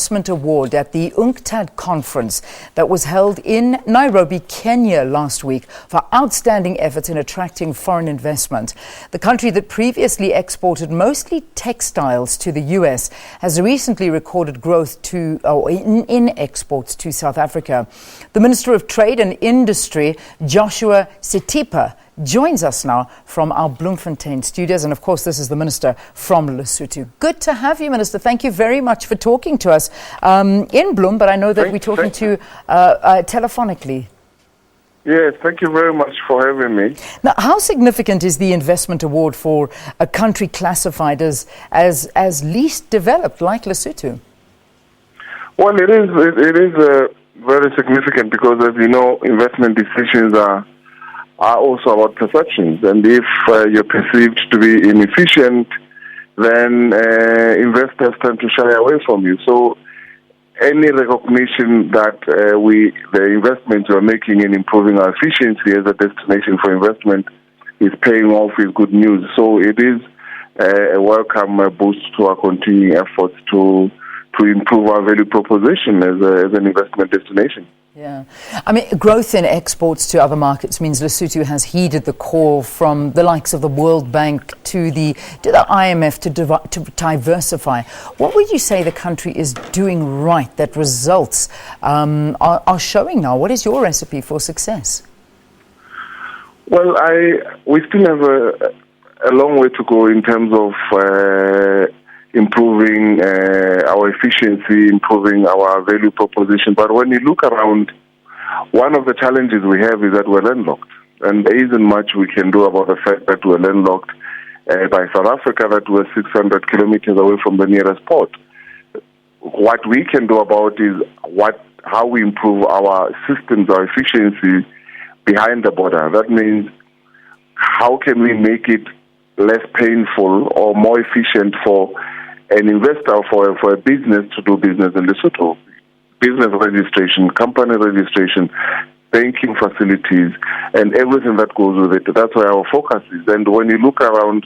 Investment Award at the UNCTAD conference that was held in Nairobi, Kenya last week for outstanding efforts in attracting foreign investment. The country that previously exported mostly textiles to the US has recently recorded growth in exports to South Africa. The Minister of Trade and Industry, Joshua Setipa, joins us now from our Bloemfontein studios. And of course, this is the Minister from Lesotho. Good to have you, Minister. Thank you very much for talking to us in Bloem, but I know that we're talking to telephonically. Yes, thank you very much for having me. Now, how significant is the investment award for a country classified as least developed like Lesotho? Well, it is very significant because, as you know, investment decisions are also about perceptions, and if you're perceived to be inefficient, then investors tend to shy away from you. So any recognition that the investments we're making in improving our efficiency as a destination for investment is paying off is good news. So it is a welcome boost to our continuing efforts to improve our value proposition as an investment destination. Yeah. I mean, growth in exports to other markets means Lesotho has heeded the call from the likes of the World Bank to the IMF to diversify. What would you say the country is doing right that results are showing now? What is your recipe for success? Well, we still have a long way to go in terms of improving our efficiency, improving our value proposition. But when you look around, one of the challenges we have is that we're landlocked. And there isn't much we can do about the fact that we're landlocked by South Africa, that we're 600 kilometers away from the nearest port. What we can do about is how we improve our systems, our efficiency behind the border. That means how can we make it less painful or more efficient for an investor, for a business to do business in Lesotho. Business registration, company registration, banking facilities, and everything that goes with it. That's where our focus is. And when you look around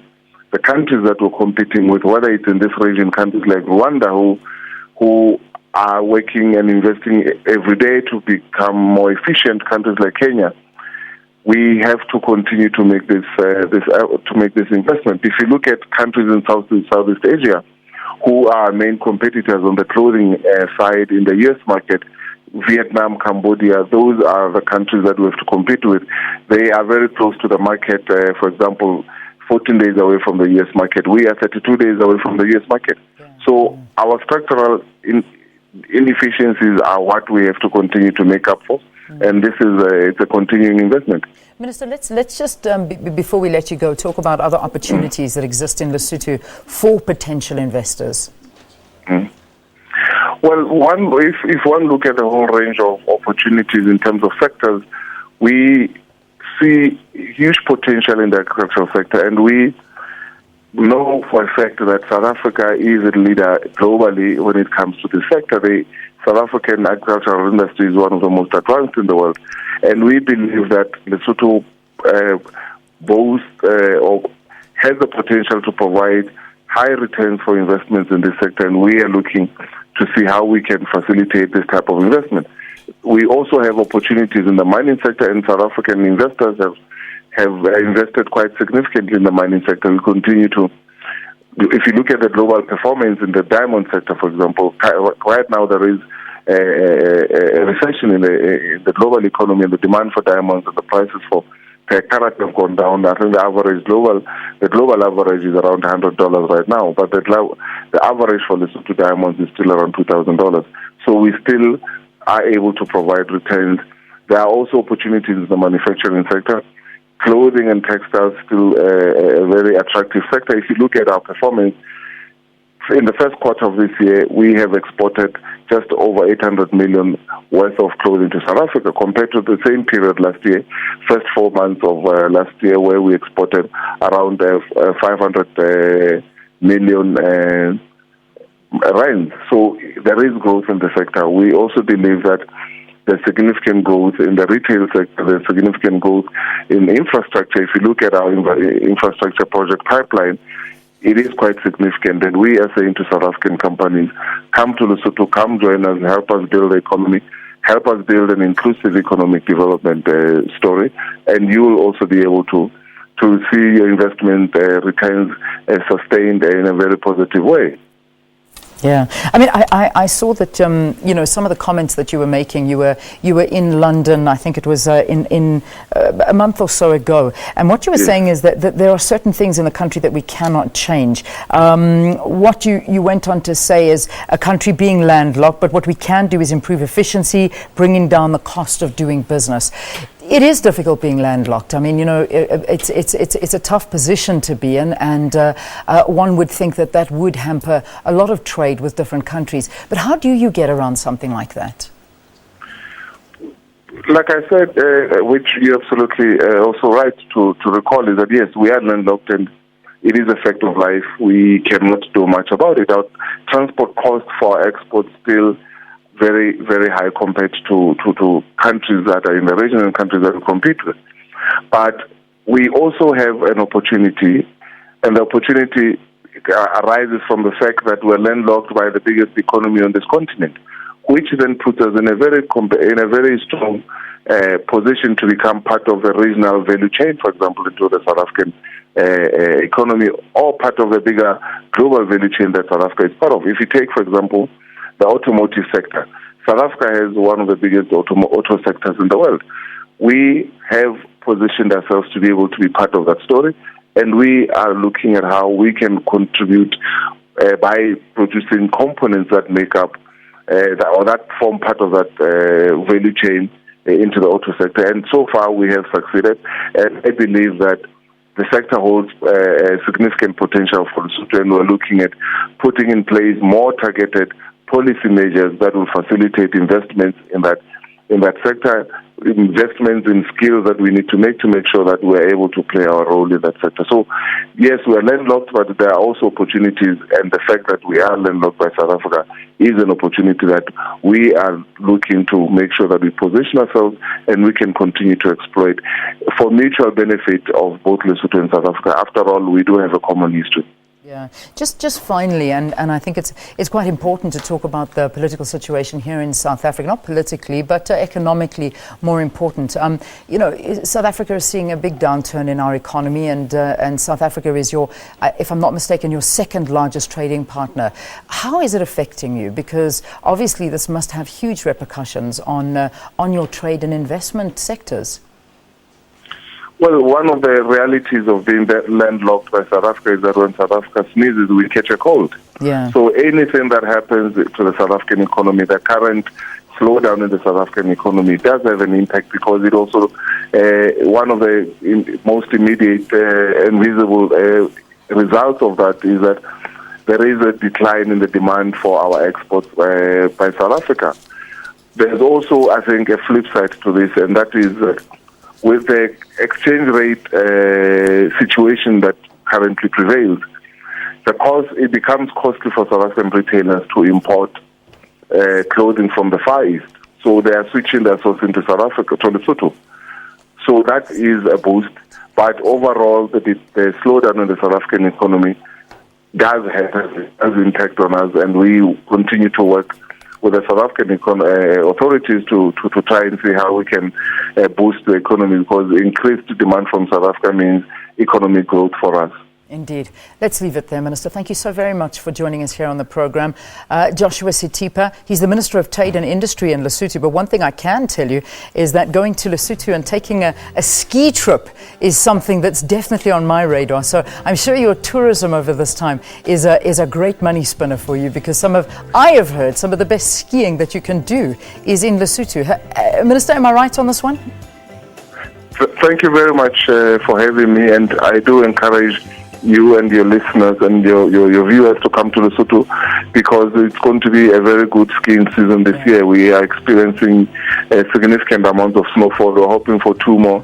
the countries that we're competing with, whether it's in this region, countries like Rwanda, who are working and investing every day to become more efficient, countries like Kenya, we have to continue to make this investment. If you look at countries in Southeast Asia, who are main competitors on the clothing side in the U.S. market, Vietnam, Cambodia, those are the countries that we have to compete with. They are very close to the market, for example, 14 days away from the U.S. market. We are 32 days away from the U.S. market. Yeah. So our structural inefficiencies are what we have to continue to make up for. And this is it's a continuing investment. Minister, let's just, before we let you go, talk about other opportunities that exist in Lesotho for potential investors. Well, if one look at the whole range of opportunities in terms of sectors, we see huge potential in the agricultural sector, and we know for a fact that South Africa is a leader globally when it comes to this sector. The South African agricultural industry is one of the most advanced in the world, and we believe that Lesotho boasts or has the potential to provide high returns for investments in this sector, and we are looking to see how we can facilitate this type of investment. We also have opportunities in the mining sector, and South African investors have invested quite significantly in the mining sector. We continue to. If you look at the global performance in the diamond sector, for example, right now there is a recession in the global economy, and the demand for diamonds and the prices per carat have gone down. I think the global average is around $100 right now, but the average for Lesotho diamonds is still around $2,000. So we still are able to provide returns. There are also opportunities in the manufacturing sector. Clothing and textiles still a very attractive sector. If you look at our performance, in the first quarter of this year, we have exported just over 800 million worth of clothing to South Africa compared to the same period last year, first 4 months of last year, where we exported around 500 million rand. So there is growth in the sector. We also believe that there's significant growth in the retail sector, there's significant growth in infrastructure. If you look at our infrastructure project pipeline, it is quite significant. And we are saying to South African companies, come to Lesotho, come join us, help us build the economy, help us build an inclusive economic development story, and you will also be able to see your investment returns sustained in a very positive way. Yeah, I mean, I saw that some of the comments that you were making. You were in London. I think it was in a month or so ago. And what you were saying is that there are certain things in the country that we cannot change. What you went on to say is a country being landlocked, but what we can do is improve efficiency, bringing down the cost of doing business. It is difficult being landlocked. I mean, it's a tough position to be in, and one would think that would hamper a lot of trade with different countries. But how do you get around something like that? Like I said, which you're absolutely also right to recall, is that yes, we are landlocked, and it is a fact of life. We cannot do much about it. Our transport costs for exports still very, very high compared to countries that are in the region and countries that we compete with. But we also have an opportunity, and the opportunity arises from the fact that we're landlocked by the biggest economy on this continent, which then puts us in a very strong position to become part of the regional value chain, for example, into the South African economy, or part of the bigger global value chain that South Africa is part of. If you take, for example, the automotive sector, South Africa has one of the biggest auto sectors in the world. We have positioned ourselves to be able to be part of that story, and we are looking at how we can contribute by producing components that make up that form part of that value chain into the auto sector. And so far we have succeeded, and I believe that the sector holds significant potential for Lesotho, and we're looking at putting in place more targeted policy measures that will facilitate investments in that sector, investments in skills that we need to make sure that we're able to play our role in that sector. So, yes, we're landlocked, but there are also opportunities, and the fact that we are landlocked by South Africa is an opportunity that we are looking to make sure that we position ourselves and we can continue to exploit for mutual benefit of both Lesotho and South Africa. After all, we do have a common history. Yeah, just finally, and I think it's quite important to talk about the political situation here in South Africa, not politically, but economically more important. South Africa is seeing a big downturn in our economy, and South Africa is if I'm not mistaken, your second largest trading partner. How is it affecting you? Because obviously this must have huge repercussions on your trade and investment sectors. Well, one of the realities of being landlocked by South Africa is that when South Africa sneezes, we catch a cold. Yeah. So anything that happens to the South African economy, the current slowdown in the South African economy, does have an impact, because it also, one of the most immediate and visible results of that is that there is a decline in the demand for our exports by South Africa. There's also, I think, a flip side to this, and that is that with the exchange rate situation that currently prevails, it becomes costly for South African retailers to import clothing from the Far East. So they are switching their sourcing to South Africa, to Lesotho. So that is a boost. But overall, the slowdown in the South African economy does have an impact on us, and we continue to work with the South African authorities to try and see how we can boost the economy, because increased demand from South Africa means economic growth for us. Indeed. Let's leave it there, Minister. Thank you so very much for joining us here on the program. Joshua Setipa, he's the Minister of Trade and Industry in Lesotho. But one thing I can tell you is that going to Lesotho and taking a ski trip is something that's definitely on my radar. So I'm sure your tourism over this time is a great money spinner for you, because I have heard some of the best skiing that you can do is in Lesotho. Minister, am I right on this one? Thank you very much for having me, and I do encourage you and your listeners and your viewers to come to Lesotho, because it's going to be a very good skiing season this year. We are experiencing a significant amount of snowfall. We're hoping for 2 more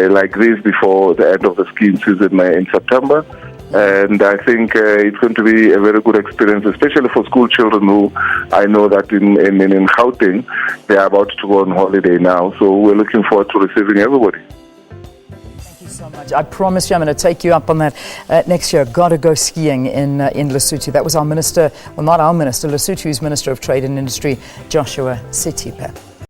like this before the end of the skiing season in September. And I think it's going to be a very good experience, especially for school children who I know that in Gauteng, they are about to go on holiday now. So we're looking forward to receiving everybody. so much. I promise you I'm going to take you up on that next year. Got to go skiing in Lesotho. That was our minister, well, not our minister, Lesotho's Minister of Trade and Industry, Joshua Setipa.